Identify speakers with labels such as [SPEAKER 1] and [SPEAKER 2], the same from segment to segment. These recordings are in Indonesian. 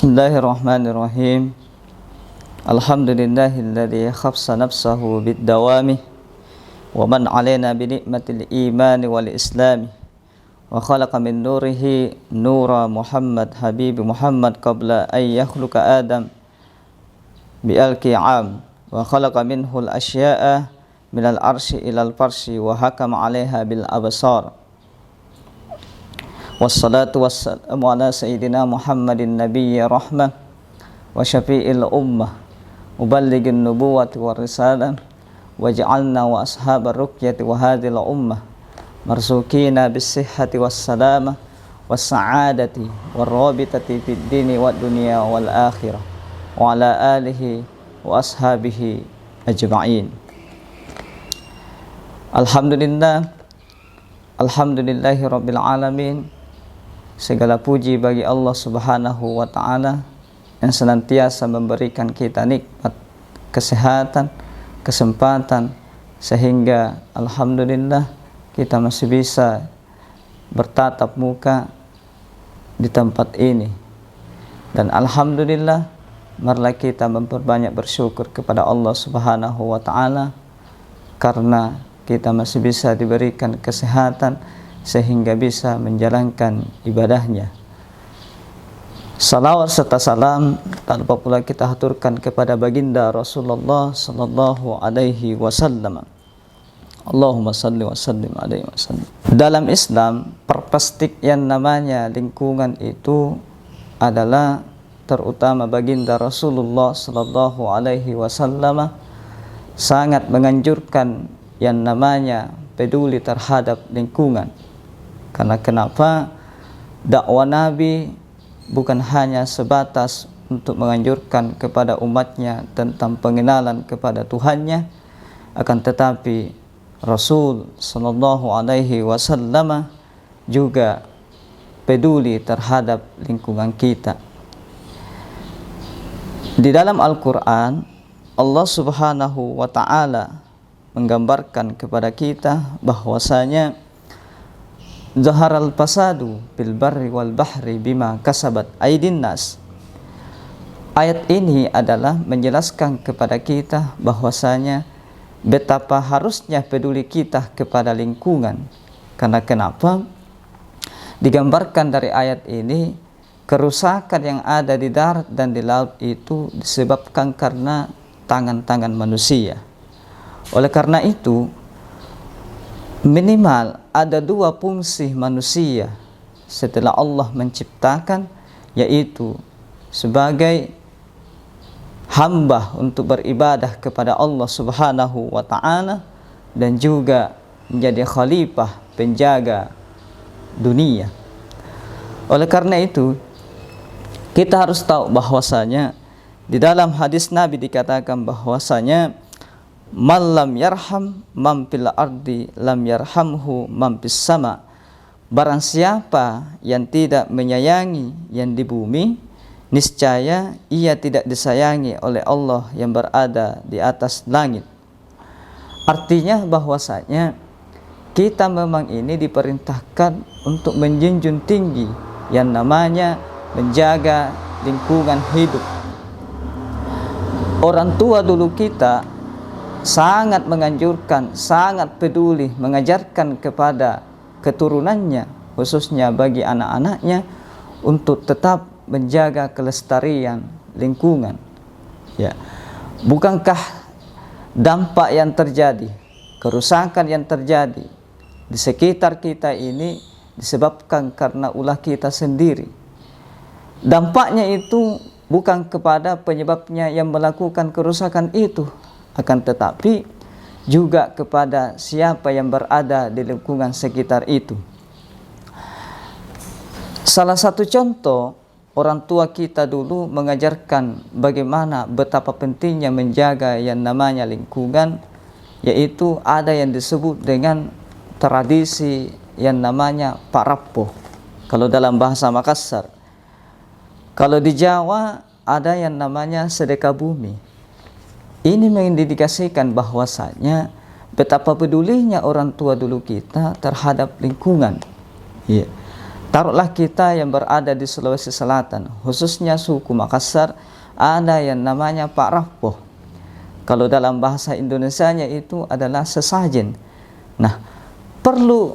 [SPEAKER 1] Bismillahirrahmanirrahim. Alhamdulillahilladzi khassa nafsahu bid-dawami wa man 'alaina bi ni'matil imani wal islami wa khalaqa min nurihi nura Muhammad habibi Muhammad qabla an yakhluqa Adam bi al-qi'am wa khalaqa minhu al-asya'a minal arsy ilal farshi wa hakama 'alaiha bil absar. Wassalatu wassalamu ala sayyidina Muhammadin nabiyyi rahmah wa syafi'il ummah muballighin nubuwati war risalah waj'alna wa ashabar ruqyati wa hadhil ummah marzukina bis sihhati was salamah was sa'adati war rabitati fid dini wad dunya wal akhirah wa ala alihi wa ashabihi ajma'in. Alhamdulillahi rabbil alamin. Segala puji bagi Allah Subhanahu wa ta'ala yang senantiasa memberikan kita nikmat kesehatan, kesempatan, sehingga alhamdulillah kita masih bisa bertatap muka di tempat ini. Dan alhamdulillah marilah kita memperbanyak bersyukur kepada Allah Subhanahu wa ta'ala karena kita masih bisa diberikan kesehatan sehingga bisa menjalankan ibadahnya. Salawat serta salam tak lupa pula kita haturkan kepada baginda Rasulullah sallallahu alaihi wasallam. Allahumma salli wa sallim alaihi wasallam. Dalam Islam, perpestik yang namanya lingkungan itu adalah terutama baginda Rasulullah sallallahu alaihi wasallam sangat menganjurkan yang namanya peduli terhadap lingkungan. Karena kenapa? Dakwah Nabi bukan hanya sebatas untuk menganjurkan kepada umatnya tentang pengenalan kepada Tuhannya, akan tetapi Rasul sallallahu alaihi wasallam juga peduli terhadap lingkungan kita. Di dalam Al-Quran, Allah Subhanahu wa ta'ala menggambarkan kepada kita bahwasanya zaharal fasadu bil barri wal bahri bima kasabat aydin nas. Ayat ini adalah menjelaskan kepada kita bahwasanya betapa harusnya peduli kita kepada lingkungan. Karena kenapa? Digambarkan dari ayat ini kerusakan yang ada di darat dan di laut itu disebabkan karena tangan-tangan manusia. Oleh karena itu, minimal ada dua fungsi manusia setelah Allah menciptakan, yaitu sebagai hamba untuk beribadah kepada Allah Subhanahu wa ta'ala dan juga menjadi khalifah penjaga dunia. Oleh karena itu, kita harus tahu bahwasanya di dalam hadis Nabi dikatakan bahwasanya man lam yarham man fil ardi lam yarhamhu man fis sama. Barang siapa yang tidak menyayangi yang di bumi, niscaya ia tidak disayangi oleh Allah yang berada di atas langit. Artinya bahwasanya kita memang ini diperintahkan untuk menjunjung tinggi yang namanya menjaga lingkungan hidup. Orang tua dulu kita sangat menganjurkan, sangat peduli mengajarkan kepada keturunannya, khususnya bagi anak-anaknya, untuk tetap menjaga kelestarian lingkungan. Ya, bukankah dampak yang terjadi, kerusakan yang terjadi di sekitar kita ini disebabkan karena ulah kita sendiri? Dampaknya itu bukan kepada penyebabnya yang melakukan kerusakan itu, akan tetapi juga kepada siapa yang berada di lingkungan sekitar itu. Salah satu contoh, orang tua kita dulu mengajarkan bagaimana betapa pentingnya menjaga yang namanya lingkungan, yaitu ada yang disebut dengan tradisi yang namanya parapo kalau dalam bahasa Makassar. Kalau di Jawa ada yang namanya sedekah bumi. Ini mengindikasikan bahwasanya betapa pedulinya orang tua dulu kita terhadap lingkungan. Ya. Taruhlah kita yang berada di Sulawesi Selatan, khususnya suku Makassar, ada yang namanya Pak Rapoh. Kalau dalam bahasa Indonesianya itu adalah sesajen. Nah, perlu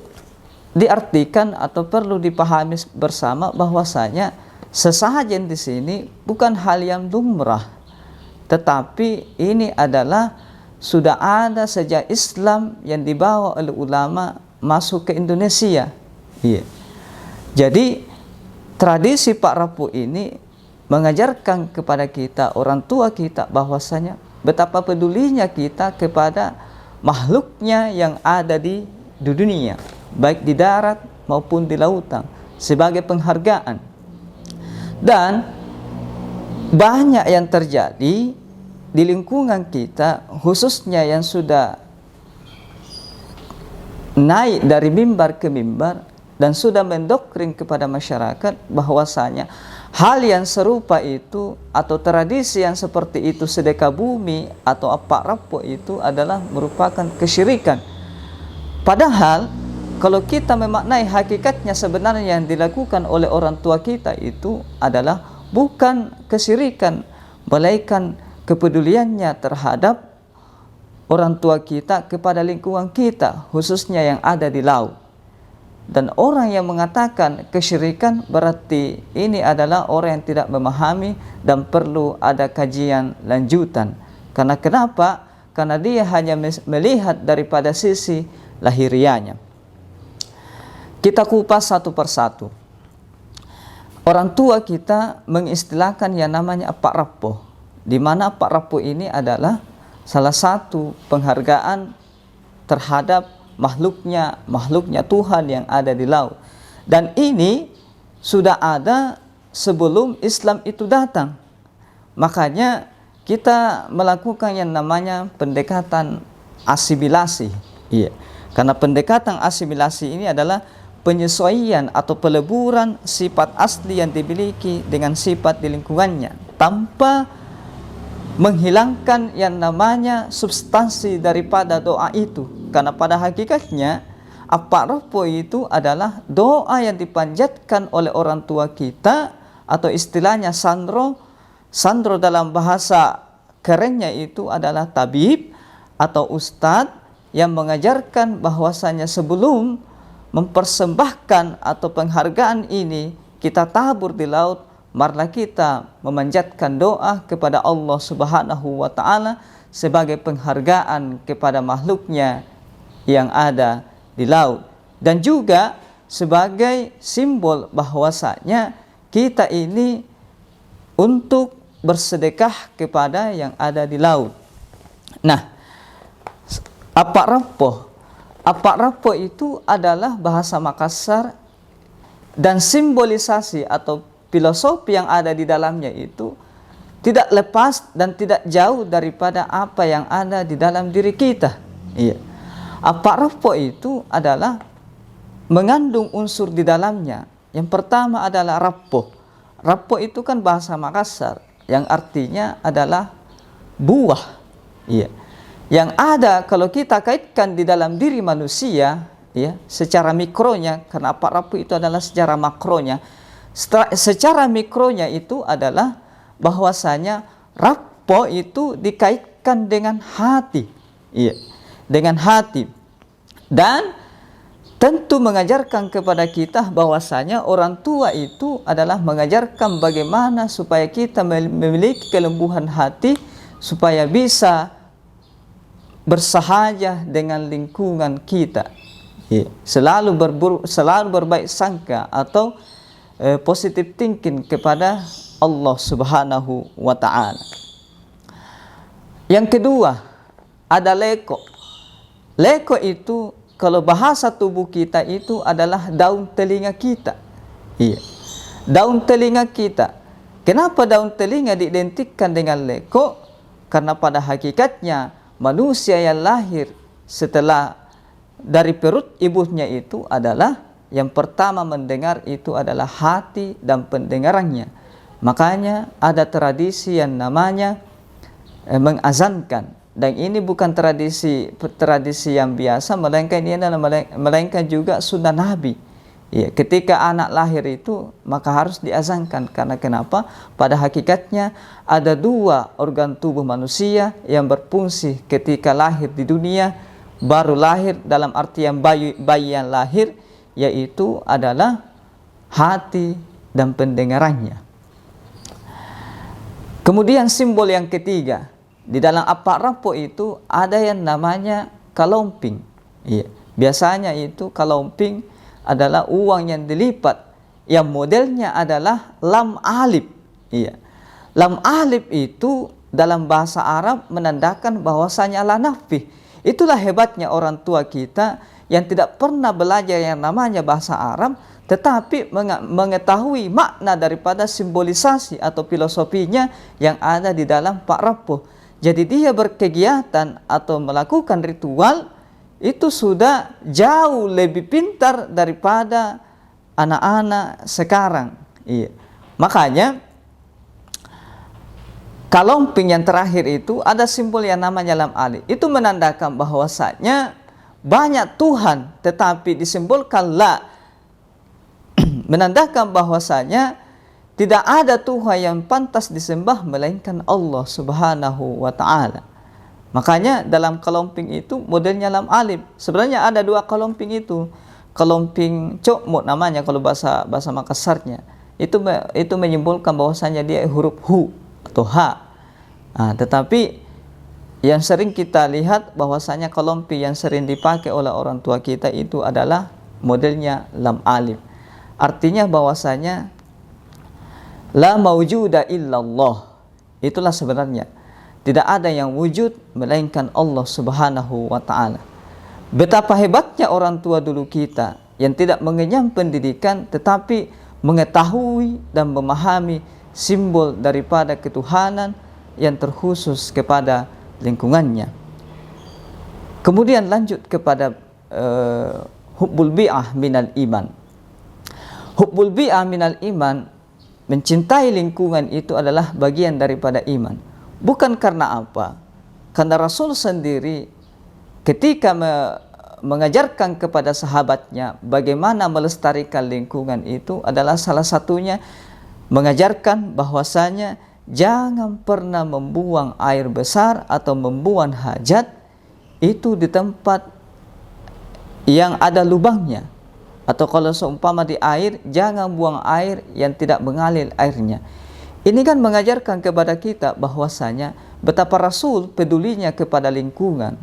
[SPEAKER 1] diartikan atau perlu dipahami bersama bahwasanya sesajen di sini bukan hal yang lumrah, tetapi ini adalah sudah ada sejak Islam yang dibawa oleh ulama masuk ke Indonesia. Iya. Jadi tradisi Pak Rapoh ini mengajarkan kepada kita, orang tua kita, bahwasanya betapa pedulinya kita kepada makhluknya yang ada di dunia, baik di darat maupun di lautan, sebagai penghargaan. Dan banyak yang terjadi di lingkungan kita, khususnya yang sudah naik dari mimbar ke mimbar dan sudah mendoktrin kepada masyarakat bahwasanya hal yang serupa itu atau tradisi yang seperti itu, sedekah bumi atau Pak Rapoh, itu adalah merupakan kesyirikan. Padahal kalau kita memaknai hakikatnya, sebenarnya yang dilakukan oleh orang tua kita itu adalah bukan kesyirikan, melainkan kepeduliannya terhadap orang tua kita kepada lingkungan kita, khususnya yang ada di laut. Dan orang yang mengatakan kesyirikan berarti ini adalah orang yang tidak memahami dan perlu ada kajian lanjutan. Karena kenapa? Karena dia hanya melihat daripada sisi lahirianya. Kita kupas satu persatu. Orang tua kita mengistilahkan yang namanya Pak Rapoh, di mana Pak Rapoh ini adalah salah satu penghargaan terhadap makhluknya Tuhan yang ada di laut. Dan ini sudah ada sebelum Islam itu datang. Makanya kita melakukan yang namanya pendekatan asimilasi. Iya. Karena pendekatan asimilasi ini adalah penyesuaian atau peleburan sifat asli yang dimiliki dengan sifat di lingkungannya, tanpa menghilangkan yang namanya substansi daripada doa itu. Karena pada hakikatnya Pak Rapoh itu adalah doa yang dipanjatkan oleh orang tua kita, atau istilahnya sandro. Sandro dalam bahasa kerennya itu adalah tabib atau ustadz yang mengajarkan bahwasanya sebelum mempersembahkan atau penghargaan ini kita tabur di laut, marilah kita memanjatkan doa kepada Allah Subhanahu wa Ta'ala sebagai penghargaan kepada makhluknya yang ada di laut, dan juga sebagai simbol bahwasanya kita ini untuk bersedekah kepada yang ada di laut. Nah, Pak Rapoh itu adalah bahasa Makassar, dan simbolisasi atau filosofi yang ada di dalamnya itu tidak lepas dan tidak jauh daripada apa yang ada di dalam diri kita. Iya. Pak Rapoh itu adalah mengandung unsur di dalamnya. Yang pertama adalah rapoh. Rapoh itu kan bahasa Makassar yang artinya adalah buah. Iya. Yang ada kalau kita kaitkan di dalam diri manusia, ya, secara mikronya, karena Pak Rapoh itu adalah secara makronya. Secara mikronya itu adalah bahwasanya rapoh itu dikaitkan dengan hati. Iya, dengan hati. Dan tentu mengajarkan kepada kita bahwasanya orang tua itu adalah mengajarkan bagaimana supaya kita memiliki kelembuhan hati, supaya bisa bersahaja dengan lingkungan kita. Selalu berbaik sangka atau positive thinking kepada Allah Subhanahu wa Ta'ala. Yang kedua ada leko. Leko itu kalau bahasa tubuh kita itu adalah daun telinga kita. Iya. Daun telinga kita. Kenapa daun telinga diidentikan dengan leko? Karena pada hakikatnya manusia yang lahir setelah dari perut ibunya itu adalah yang pertama mendengar itu adalah hati dan pendengarannya. Makanya ada tradisi yang namanya mengazankan. Dan ini bukan tradisi yang biasa, melainkan ini adalah melainkan juga sunnah Nabi. Ya, ketika anak lahir itu maka harus diazankan, karena kenapa? Pada hakikatnya ada dua organ tubuh manusia yang berfungsi ketika lahir di dunia, baru lahir dalam artian bayi yang lahir, yaitu adalah hati dan pendengarannya. Kemudian simbol yang ketiga, di dalam apak rapo itu ada yang namanya kalomping. Ya, biasanya itu kalomping adalah uang yang dilipat, yang modelnya adalah lam alif. Iya. Lam alif itu dalam bahasa Arab menandakan bahwasanya la nafih. Itulah hebatnya orang tua kita yang tidak pernah belajar yang namanya bahasa Arab, tetapi mengetahui makna daripada simbolisasi atau filosofinya yang ada di dalam Pak Rapuh. Jadi dia berkegiatan atau melakukan ritual itu sudah jauh lebih pintar daripada anak-anak sekarang. Iya. Makanya kalomping yang terakhir itu ada simbol yang namanya lam alif. Itu menandakan bahwasanya banyak Tuhan, tetapi disimbolkan la, menandakan bahwasanya tidak ada Tuhan yang pantas disembah melainkan Allah Subhanahu wa taala. Makanya dalam kalomping itu modelnya lam alif. Sebenarnya ada dua kalomping itu. Kalomping cokmot namanya kalau bahasa Makassarnya. Itu menyimbolkan bahwasanya dia huruf hu atau ha. Nah, tetapi yang sering kita lihat bahwasanya kalomping yang sering dipakai oleh orang tua kita itu adalah modelnya lam alif. Artinya bahwasanya la maujuda illallah. Itulah sebenarnya. Tidak ada yang wujud melainkan Allah Subhanahu wa taala. Betapa hebatnya orang tua dulu kita yang tidak mengenyam pendidikan tetapi mengetahui dan memahami simbol daripada ketuhanan yang terkhusus kepada lingkungannya. Kemudian lanjut kepada hubbul bi'ah minal iman. Hubbul bi'ah minal iman, mencintai lingkungan itu adalah bagian daripada iman. Bukan karena apa? Karena Rasul sendiri ketika mengajarkan kepada sahabatnya bagaimana melestarikan lingkungan itu adalah salah satunya mengajarkan bahwasanya jangan pernah membuang air besar atau membuang hajat itu di tempat yang ada lubangnya. Atau kalau seumpama di air, jangan buang air yang tidak mengalir airnya. Ini kan mengajarkan kepada kita bahwasanya betapa Rasul pedulinya kepada lingkungan,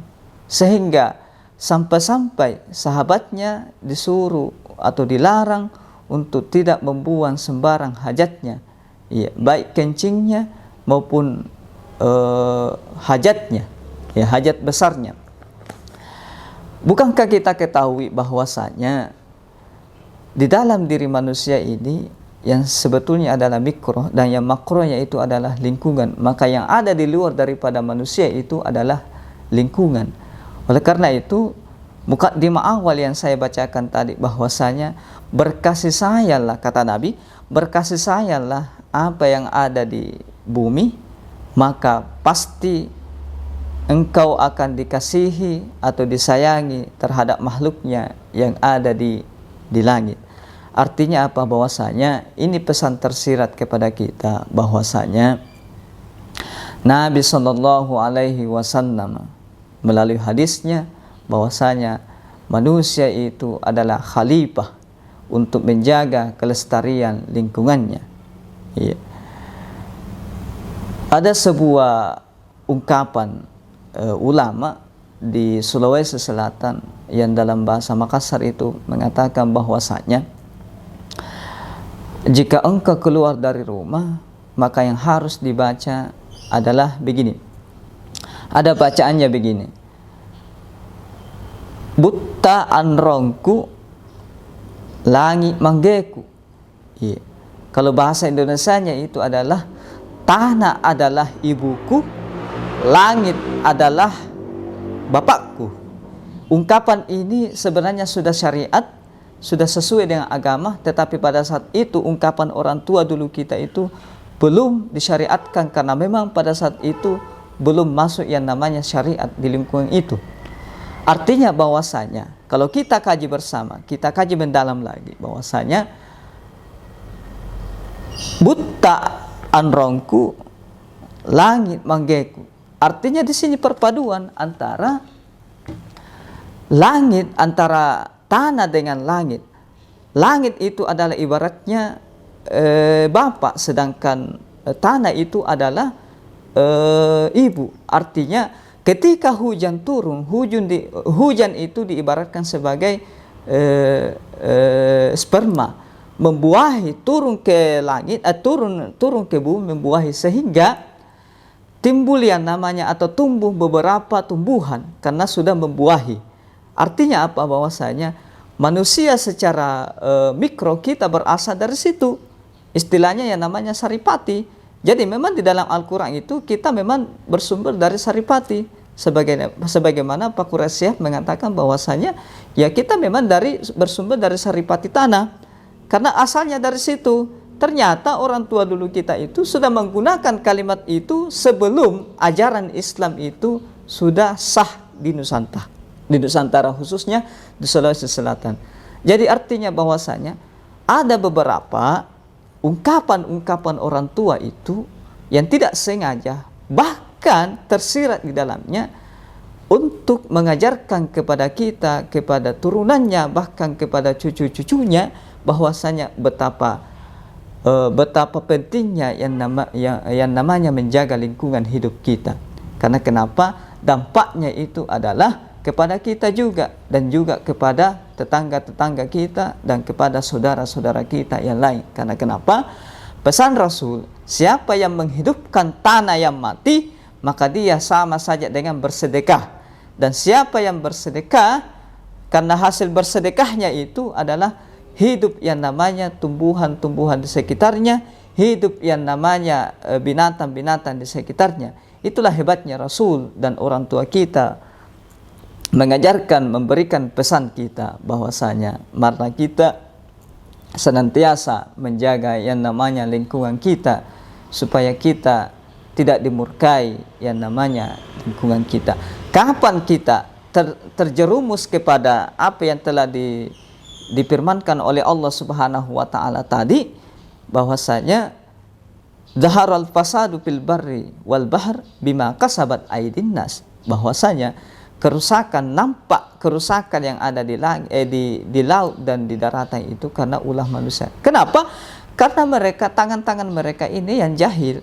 [SPEAKER 1] sehingga sampai-sampai sahabatnya disuruh atau dilarang untuk tidak membuang sembarang hajatnya, ya, baik kencingnya maupun hajatnya, ya, hajat besarnya. Bukankah kita ketahui bahwasanya di dalam diri manusia ini yang sebetulnya adalah mikro dan yang makronya itu adalah lingkungan, maka yang ada di luar daripada manusia itu adalah lingkungan. Oleh karena itu, mukadimah awal yang saya bacakan tadi bahwasanya berkasih sayanglah, kata Nabi, berkasih sayanglah apa yang ada di bumi, maka pasti engkau akan dikasihi atau disayangi terhadap makhluknya yang ada di langit. Artinya apa? Bahwasanya ini pesan tersirat kepada kita bahwasanya Nabi Shallallahu Alaihi Wasallam melalui hadisnya bahwasanya manusia itu adalah khalifah untuk menjaga kelestarian lingkungannya. Ya. Ada sebuah ungkapan ulama di Sulawesi Selatan yang dalam bahasa Makassar itu mengatakan bahwasanya jika engkau keluar dari rumah, maka yang harus dibaca adalah begini. Ada bacaannya begini. Butta anrongku langi manggeku. Iya. Kalau bahasa Indonesianya itu adalah tanah adalah ibuku, langit adalah bapakku. Ungkapan ini sebenarnya sudah syariat, sudah sesuai dengan agama, tetapi pada saat itu ungkapan orang tua dulu kita itu belum disyariatkan karena memang pada saat itu belum masuk yang namanya syariat di lingkungan itu. Artinya bahwasanya kalau kita kaji bersama, kita kaji mendalam lagi bahwasanya buta anrongku, langit manggeku. Artinya di sini perpaduan antara langit, antara tanah dengan langit. Langit itu adalah ibaratnya bapak, sedangkan tanah itu adalah ibu. Artinya ketika hujan turun, hujan itu diibaratkan sebagai sperma, membuahi, turun ke langit, turun ke bumi, membuahi, sehingga timbul yang namanya atau tumbuh beberapa tumbuhan karena sudah membuahi. Artinya apa? Bahwasanya manusia secara mikro kita berasal dari situ. Istilahnya yang namanya saripati. Jadi memang di dalam Al-Quran itu kita memang bersumber dari saripati. Sebagaimana Pak Quraisyah mengatakan bahwasanya ya kita memang bersumber dari saripati tanah. Karena asalnya dari situ. Ternyata orang tua dulu kita itu sudah menggunakan kalimat itu sebelum ajaran Islam itu sudah sah di Nusantara. Di Nusantara khususnya di Sulawesi Selatan. Jadi artinya bahwasanya ada beberapa ungkapan-ungkapan orang tua itu yang tidak sengaja bahkan tersirat di dalamnya untuk mengajarkan kepada kita, kepada turunannya, bahkan kepada cucu-cucunya bahwasanya betapa pentingnya yang namanya menjaga lingkungan hidup kita. Karena kenapa? Dampaknya itu adalah kepada kita juga dan juga kepada tetangga-tetangga kita dan kepada saudara-saudara kita yang lain. Karena kenapa? Pesan Rasul, siapa yang menghidupkan tanah yang mati, maka dia sama saja dengan bersedekah. Dan siapa yang bersedekah, karena hasil bersedekahnya itu adalah hidup yang namanya tumbuhan-tumbuhan di sekitarnya, hidup yang namanya binatang-binatang di sekitarnya. Itulah hebatnya Rasul dan orang tua kita mengajarkan, memberikan pesan kita bahwasanya marilah kita senantiasa menjaga yang namanya lingkungan kita supaya kita tidak dimurkai yang namanya lingkungan kita. Kapan kita terjerumus kepada apa yang telah difirmankan oleh Allah Subhanahu wa taala tadi, bahwasanya zaharal fasadu fil barri wal bahr bima kasabat aydin nas, bahwasanya kerusakan yang ada di laut dan di daratan itu karena ulah manusia. Kenapa? Karena mereka, tangan-tangan mereka ini yang jahil.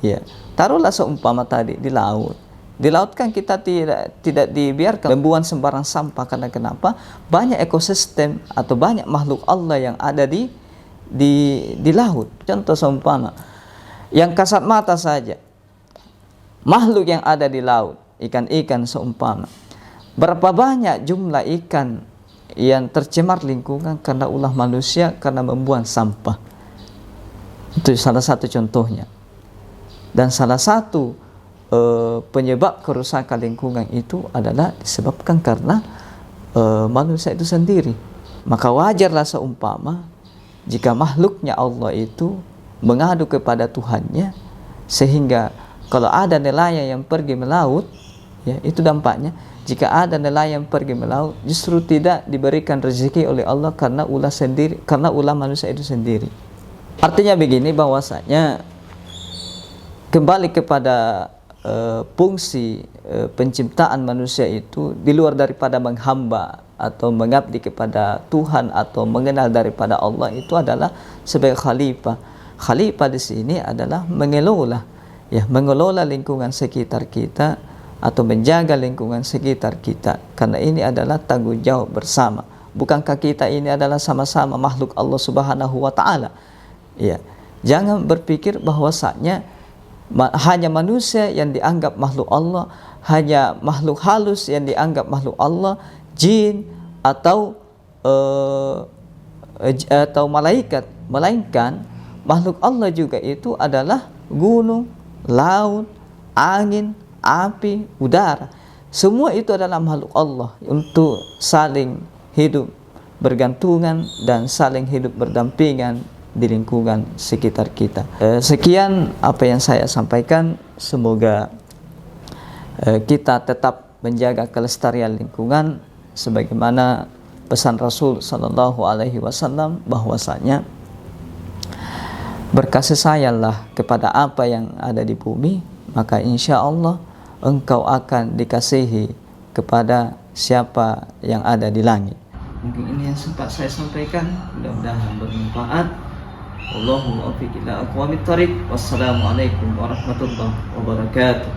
[SPEAKER 1] Ya, taruhlah seumpama tadi di laut. Di laut kan kita tidak dibiarkan membuang sembarang sampah. Karena kenapa? Banyak ekosistem atau banyak makhluk Allah yang ada di laut. Contoh seumpama yang kasat mata saja, makhluk yang ada di laut, ikan-ikan seumpama, berapa banyak jumlah ikan yang tercemar lingkungan karena ulah manusia, karena membuang sampah. Itu salah satu contohnya. Dan salah satu penyebab kerusakan lingkungan itu adalah disebabkan karena manusia itu sendiri. Maka wajarlah seumpama jika makhluknya Allah itu mengadu kepada Tuhannya, sehingga kalau ada nelayan yang pergi melaut, ya, itu dampaknya jika ada nelayan pergi melaut justru tidak diberikan rezeki oleh Allah karena ulah manusia itu sendiri. Artinya begini, bahwasanya kembali kepada fungsi penciptaan manusia itu di luar daripada menghamba atau mengabdi kepada Tuhan atau mengenal daripada Allah, itu adalah sebagai khalifah. Khalifah di sini adalah mengelola lingkungan sekitar kita atau menjaga lingkungan sekitar kita, karena ini adalah tanggung jawab bersama. Bukankah kita ini adalah sama-sama makhluk Allah Subhanahu wa taala? Ya, jangan berpikir bahwasanya hanya manusia yang dianggap makhluk Allah, hanya makhluk halus yang dianggap makhluk Allah, jin atau malaikat, melainkan makhluk Allah juga itu adalah gunung, laut, angin, api, udara. Semua itu adalah makhluk Allah untuk saling hidup bergantungan dan saling hidup berdampingan di lingkungan sekitar kita. Sekian apa yang saya sampaikan. Semoga kita tetap menjaga kelestarian lingkungan sebagaimana pesan Rasul sallallahu alaihi wasallam bahwasanya berkasih sayanglah kepada apa yang ada di bumi, maka insya Allah engkau akan dikasihi kepada siapa yang ada di langit. Mungkin ini yang sempat saya sampaikan, mudah-mudahan bermanfaat. Wallahu muwaffiq ila aqwamit thoriq. Wassalamualaikum warahmatullahi wabarakatuh.